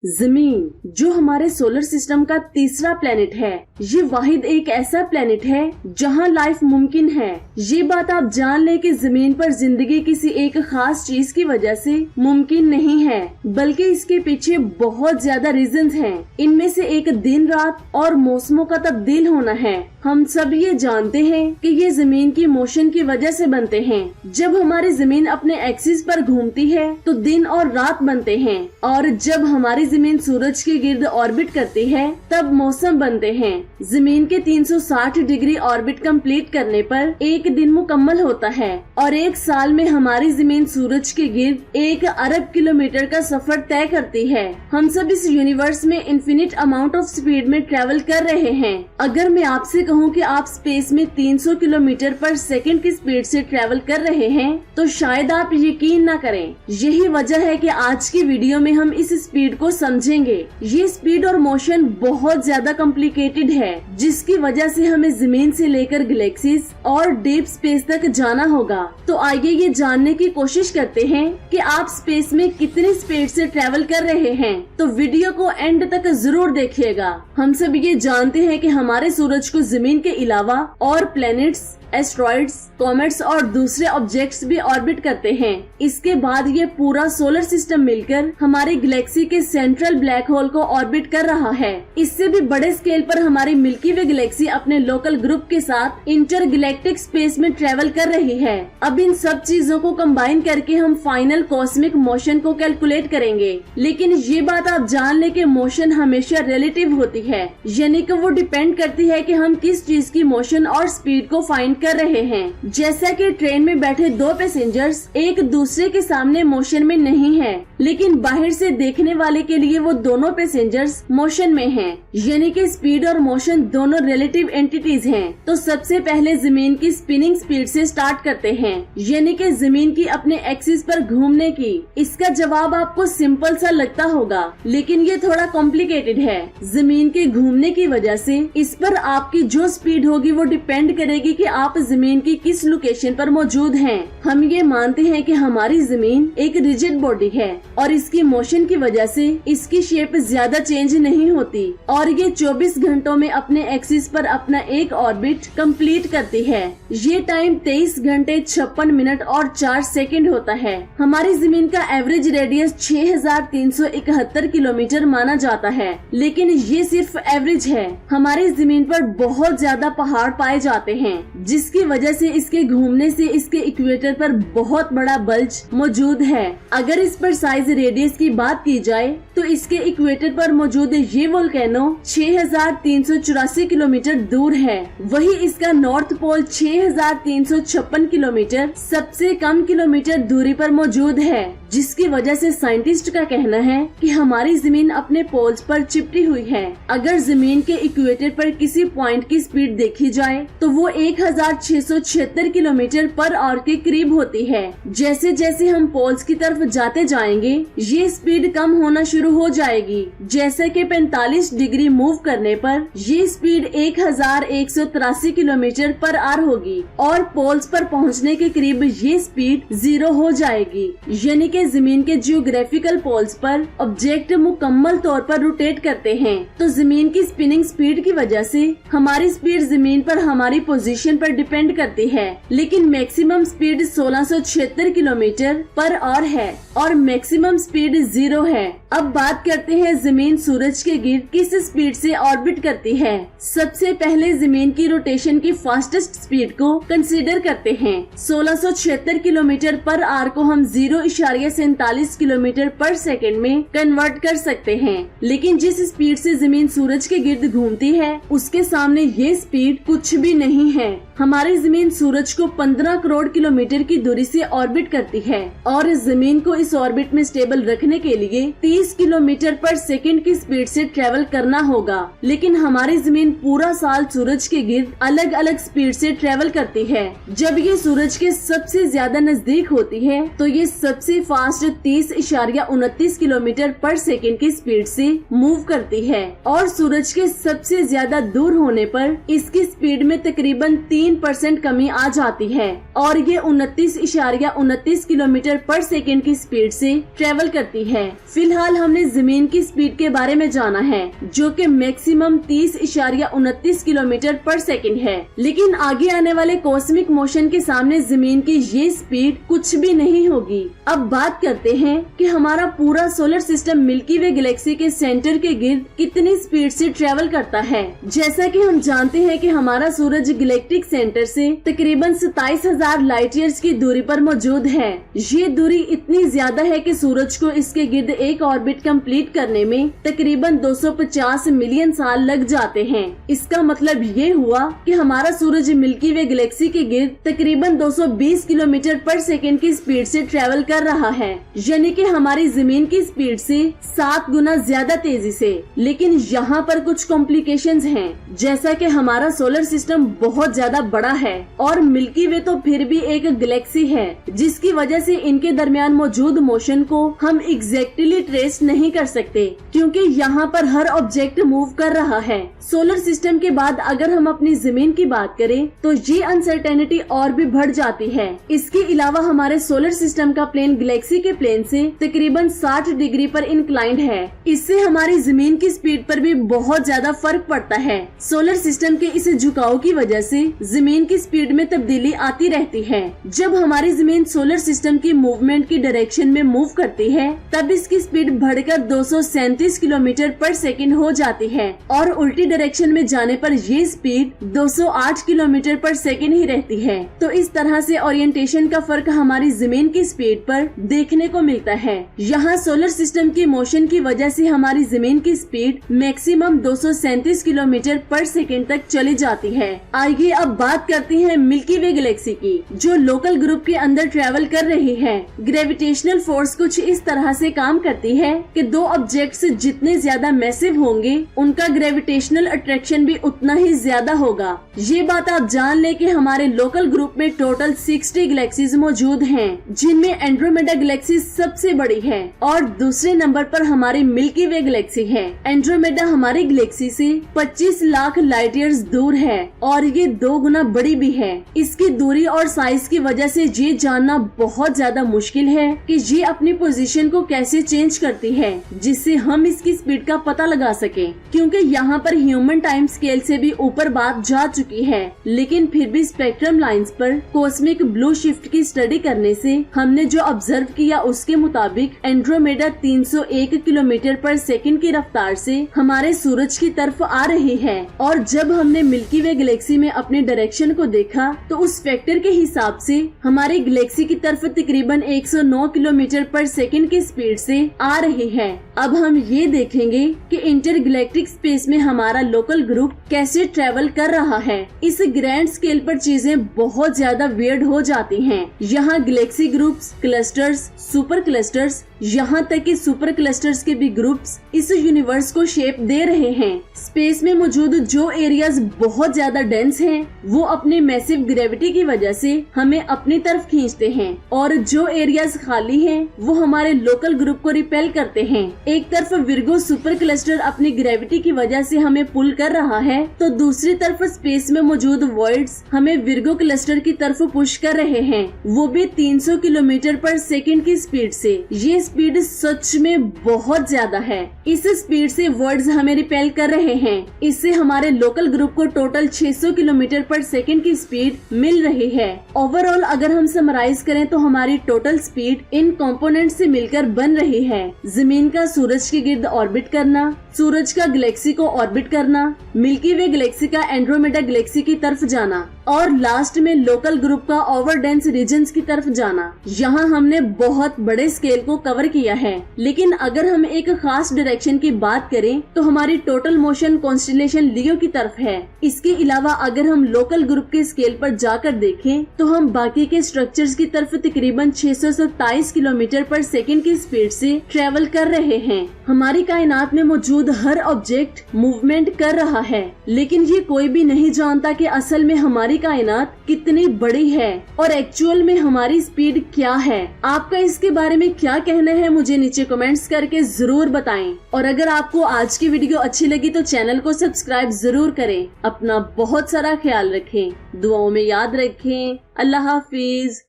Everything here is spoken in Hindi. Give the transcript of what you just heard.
जमीन जो हमारे सोलर सिस्टम का तीसरा प्लेनेट है, ये वाहिद एक ऐसा प्लेनेट है जहां लाइफ मुमकिन है। ये बात आप जान ले कि जमीन पर जिंदगी किसी एक खास चीज की वजह से मुमकिन नहीं है, बल्कि इसके पीछे बहुत ज्यादा रीजंस हैं। इनमें से एक दिन रात और मौसमों का तब्दील होना है। हम सब ये जानते हैं कि ये जमीन की मोशन की वजह से बनते हैं। जब हमारी जमीन अपने एक्सिस पर घूमती है तो दिन और रात बनते हैं, और जब हमारी जमीन सूरज के गिर्द ऑर्बिट करती है तब मौसम बनते हैं। जमीन के 360 डिग्री ऑर्बिट कंप्लीट करने पर एक दिन मुकम्मल होता है, और एक साल में हमारी जमीन सूरज के गिर्द 1 अरब किलोमीटर का सफर तय करती है। हम सब इस यूनिवर्स में इन्फिनिट अमाउंट ऑफ स्पीड में ट्रेवल कर रहे हैं। अगर मैं आपसे कहूँ कि आप स्पेस में 300 किलोमीटर पर सेकंड की स्पीड से ट्रेवल कर रहे हैं तो शायद आप यकीन न करें। यही वजह है कि आज की वीडियो में हम इस स्पीड को समझेंगे। ये स्पीड और मोशन बहुत ज्यादा कॉम्प्लिकेटेड है, जिसकी वजह से हमें जमीन से लेकर गैलेक्सीज और डीप स्पेस तक जाना होगा। तो आइए ये जानने की कोशिश करते हैं कि आप स्पेस में कितनी स्पीड से ट्रेवल कर रहे हैं। तो वीडियो को एंड तक जरूर देखिएगा। हम सब ये जानते हैं कि हमारे सूरज को जमीन के अलावा और प्लैनेट्स, एस्ट्रॉइड्स, कॉमेट्स और दूसरे ऑब्जेक्ट्स भी ऑर्बिट करते हैं। इसके बाद ये पूरा सोलर सिस्टम मिलकर हमारी गैलेक्सी के सेंट्रल ब्लैक होल को ऑर्बिट कर रहा है। इससे भी बड़े स्केल पर हमारी मिल्की वे गैलेक्सी अपने लोकल ग्रुप के साथ इंटरगैलेक्टिक स्पेस में ट्रेवल कर रही है। अब इन सब चीजों को कंबाइन करके हम फाइनल कॉस्मिक मोशन को कैलकुलेट करेंगे। लेकिन ये बात आप जान ले कि मोशन हमेशा रिलेटिव होती है, यानी कि वो डिपेंड करती है कि हम किस चीज की मोशन और स्पीड को फाइंड कर रहे हैं। जैसा कि ट्रेन में बैठे दो पैसेंजर्स एक दूसरे के सामने मोशन में नहीं है, लेकिन बाहर से देखने वाले के लिए वो दोनों पैसेंजर्स मोशन में हैं। यानी कि स्पीड और मोशन दोनों रिलेटिव एंटिटीज हैं। तो सबसे पहले जमीन की स्पिनिंग स्पीड से स्टार्ट करते हैं, यानी कि जमीन की अपने एक्सिस पर घूमने की। इसका जवाब आपको सिंपल सा लगता होगा, लेकिन ये थोड़ा कॉम्प्लिकेटेड है। जमीन के घूमने की वजह से इस पर आपकी जो स्पीड होगी वो डिपेंड करेगी कि आप जमीन की किस लोकेशन पर मौजूद हैं। हम ये मानते हैं कि हमारी जमीन एक रिजिड बॉडी है और इसकी मोशन की वजह से इसकी शेप ज्यादा चेंज नहीं होती, और ये 24 घंटों में अपने एक्सिस पर अपना एक ऑर्बिट कंप्लीट करती है। ये टाइम 23 घंटे 56 मिनट और 4 सेकंड होता है। हमारी जमीन का एवरेज रेडियस 6371 किलोमीटर माना जाता है, लेकिन ये सिर्फ एवरेज है। हमारी जमीन पर बहुत ज्यादा पहाड़ पाए जाते हैं, जिसकी वजह से इसके घूमने से इसके इक्वेटर पर बहुत बड़ा बल्ज मौजूद है। अगर इस पर साइज रेडियस की बात की जाए तो इसके इक्वेटर पर मौजूद ये वोल्केनो 6384 किलोमीटर दूर है। वही इसका नॉर्थ पोल 6356 किलोमीटर सबसे कम किलोमीटर दूरी पर मौजूद है, जिसकी वजह से साइंटिस्ट का कहना है कि हमारी जमीन अपने पोल्स पर चिपटी हुई है। अगर जमीन के इक्वेटर पर किसी पॉइंट की स्पीड देखी जाए तो वो 1676 किलोमीटर पर आवर के करीब होती है। जैसे जैसे हम पोल्स की तरफ जाते जाएंगे ये स्पीड कम होना शुरू हो जाएगी। जैसे कि 45 डिग्री मूव करने पर ये स्पीड 1183 किलोमीटर पर आवर होगी, और पोल्स पर पहुंचने के करीब ये स्पीड 0 हो जाएगी। यानी कि जमीन के जियोग्राफिकल पोल्स पर ऑब्जेक्ट मुकम्मल तौर पर रोटेट करते हैं। तो जमीन की स्पिनिंग स्पीड की वजह से हमारी स्पीड जमीन पर हमारी पोजीशन पर डिपेंड करती है, लेकिन maximum speed 1676 kilometre per hour है और मैक्सिमम स्पीड 0 है। अब बात करते हैं जमीन सूरज के गिर्द किस स्पीड से ऑर्बिट करती है। सबसे पहले जमीन की रोटेशन की फास्टेस्ट स्पीड को कंसीडर करते हैं। 1676 किलोमीटर पर आवर को हम 0.47 किलोमीटर पर सेकंड में कन्वर्ट कर सकते हैं, लेकिन जिस स्पीड से जमीन सूरज के गिर्द घूमती है उसके सामने ये स्पीड कुछ भी नहीं है। हमारी जमीन सूरज को 15 करोड़ किलोमीटर की दूरी से ऑर्बिट करती है, और जमीन को इस ऑर्बिट में स्टेबल रखने के लिए 30 किलोमीटर पर सेकंड की स्पीड से ट्रेवल करना होगा। लेकिन हमारी जमीन पूरा साल सूरज के गिर्द अलग अलग स्पीड से ट्रेवल करती है। जब ये सूरज के सबसे ज्यादा नजदीक होती है तो ये सबसे फास्ट 30.29 किलोमीटर पर सेकंड की स्पीड से मूव करती है, और सूरज के सबसे ज्यादा दूर होने पर इसकी स्पीड में तकरीबन 3 3% कमी आ जाती है और ये 29.29 किलोमीटर पर सेकेंड की स्पीड से ट्रेवल करती है। फिलहाल हमने जमीन की स्पीड के बारे में जाना है जो कि मैक्सिमम 30.29 किलोमीटर पर सेकेंड है, लेकिन आगे आने वाले कॉस्मिक मोशन के सामने जमीन की ये स्पीड कुछ भी नहीं होगी। अब बात करते हैं कि हमारा पूरा सोलर सिस्टम मिल्की वे गैलेक्सी के सेंटर के गिर्द कितनी स्पीड से ट्रेवल करता है। जैसा कि हम जानते हैं कि हमारा सूरज गैलेक्टिक सेंटर से तकरीबन 27,000 लाइट ईयर्स की दूरी पर मौजूद है। ये दूरी इतनी ज्यादा है कि सूरज को इसके गिर्द एक ऑर्बिट कंप्लीट करने में तकरीबन 250 मिलियन साल लग जाते हैं। इसका मतलब ये हुआ कि हमारा सूरज मिल्की वे गैलेक्सी के गिर्द तकरीबन 220 किलोमीटर पर सेकेंड की स्पीड से ट्रेवल कर रहा है, यानी कि हमारी जमीन की स्पीड से 7 गुना ज्यादा तेजी से। लेकिन यहाँ पर कुछ कॉम्प्लिकेशंस हैं, जैसा कि हमारा सोलर सिस्टम बहुत ज्यादा बड़ा है और मिल्की वे तो फिर भी एक गैलेक्सी है, जिसकी वजह से इनके दरमियान मौजूद मोशन को हम एग्जैक्टली ट्रेस नहीं कर सकते, क्योंकि यहाँ पर हर ऑब्जेक्ट मूव कर रहा है। सोलर सिस्टम के बाद अगर हम अपनी जमीन की बात करें तो ये अनसर्टेनिटी और भी बढ़ जाती है। इसके अलावा हमारे सोलर सिस्टम का प्लेन गैलेक्सी के प्लेन से तकरीबन 60 डिग्री पर इंक्लाइंड है। इससे हमारी जमीन की स्पीड पर भी बहुत ज्यादा फर्क पड़ता है। सोलर सिस्टम के इस झुकाव की वजह से जमीन की स्पीड में तब्दीली आती रहती है। जब हमारी जमीन सोलर सिस्टम की मूवमेंट की डायरेक्शन में मूव करती है तब इसकी स्पीड बढ़कर 237 किलोमीटर पर सेकेंड हो जाती है और उल्टी डायरेक्शन में जाने पर ये स्पीड 208 किलोमीटर पर सेकेंड ही रहती है। तो इस तरह से ओरिएंटेशन का फर्क हमारी जमीन की स्पीड पर देखने को मिलता है। यहाँ सोलर सिस्टम की मोशन की वजह से हमारी जमीन की स्पीड मैक्सिमम 237 किलोमीटर पर सेकेंड तक चली जाती है। आइए अब बात करते हैं मिल्की वे गैलेक्सी की, जो लोकल ग्रुप के अंदर ट्रेवल कर रही है। ग्रेविटेशनल फोर्स कुछ इस तरह से काम करती है कि दो ऑब्जेक्ट्स जितने ज्यादा मैसिव होंगे उनका ग्रेविटेशनल अट्रैक्शन भी उतना ही ज्यादा होगा। ये बात आप जान ले कि हमारे लोकल ग्रुप में टोटल 60 गैलेक्सीज मौजूद हैं, जिनमें एंड्रोमेडा गैलेक्सी सबसे बड़ी है और दूसरे नंबर पर हमारी मिल्की वे गैलेक्सी है। एंड्रोमेडा हमारी गैलेक्सी से 25 लाख लाइट ईयर्स दूर है और ये 2 गुना बड़ी भी है। इसकी दूरी और साइज की वजह से ये जानना बहुत ज्यादा मुश्किल है कि ये अपनी पोजीशन को कैसे चेंज करती है, जिससे हम इसकी स्पीड का पता लगा सके, क्योंकि यहाँ पर ह्यूमन टाइम स्केल से भी ऊपर बात जा चुकी है। लेकिन फिर भी स्पेक्ट्रम लाइंस पर कॉस्मिक ब्लू शिफ्ट की स्टडी करने से हमने जो ऑब्जर्व किया उसके मुताबिक एंड्रोमेडा 301 किलोमीटर पर सेकंड की रफ्तार से हमारे सूरज की तरफ आ रही है और जब हमने मिल्की वे गैलेक्सी में अपने डायरेक्शन को देखा तो उस फैक्टर के हिसाब से हमारी गैलेक्सी की तरफ तकरीबन 109 किलोमीटर पर सेकंड की स्पीड से आ रही है। अब हम ये देखेंगे कि इंटरगैलेक्टिक स्पेस में हमारा लोकल ग्रुप कैसे ट्रेवल कर रहा है। इस ग्रैंड स्केल पर चीजें बहुत ज्यादा वियर्ड हो जाती हैं। यहाँ Galaxy groups, clusters, super clusters, यहाँ तक कि सुपर क्लस्टर्स के भी ग्रुप्स इस यूनिवर्स को शेप दे रहे हैं। स्पेस में मौजूद जो एरियाज बहुत ज्यादा डेंस हैं, वो अपने मैसिव ग्रेविटी की वजह से हमें अपनी तरफ खींचते हैं और जो एरियाज खाली हैं, वो हमारे लोकल ग्रुप को रिपेल करते हैं। एक तरफ विर्गो सुपर क्लस्टर अपनी ग्रेविटी की वजह से हमें पुल कर रहा है, तो दूसरी तरफ स्पेस में मौजूद वॉइड्स हमें विर्गो क्लस्टर की तरफ पुश कर रहे हैं, वो भी 300 किलोमीटर पर सेकेंड की स्पीड से। ये स्पीड सच में बहुत ज्यादा है। इस स्पीड से वर्ड्स हमें रिपेल कर रहे हैं। इससे हमारे लोकल ग्रुप को टोटल 600 किलोमीटर पर सेकेंड की स्पीड मिल रही है। ओवरऑल अगर हम समराइज करें तो हमारी टोटल स्पीड इन कंपोनेंट से मिलकर बन रही है। जमीन का सूरज के गिर्द ऑर्बिट करना, सूरज का गैलेक्सी को ऑर्बिट करना, मिल्की वे गैलेक्सी का एंड्रोमेडा गैलेक्सी की तरफ जाना और लास्ट में लोकल ग्रुप का ओवर डेंस रीजन्स की तरफ जाना। यहाँ हमने बहुत बड़े स्केल को कवर किया है, लेकिन अगर हम एक खास डायरेक्शन की बात करें तो हमारी टोटल मोशन कॉन्स्टेलेशन लियो की तरफ है। इसके अलावा अगर हम लोकल ग्रुप के स्केल पर जाकर देखें तो हम बाकी के स्ट्रक्चर्स की तरफ तकरीबन 627 किलोमीटर पर सेकेंड की स्पीड से ट्रेवल कर रहे हैं। हमारी कायनात में मौजूद हर ऑब्जेक्ट मूवमेंट कर रहा है, लेकिन ये कोई भी नहीं जानता कि असल में हमारी कायनात कितनी बड़ी है और एक्चुअल में हमारी स्पीड क्या है। आपका इसके बारे में क्या कहना है मुझे नीचे कमेंट्स करके जरूर बताएं। और अगर आपको आज की वीडियो अच्छी लगी तो चैनल को सब्सक्राइब जरूर करें। अपना बहुत सारा ख्याल रखें, दुआओं में याद रखें। अल्लाह हाफिज।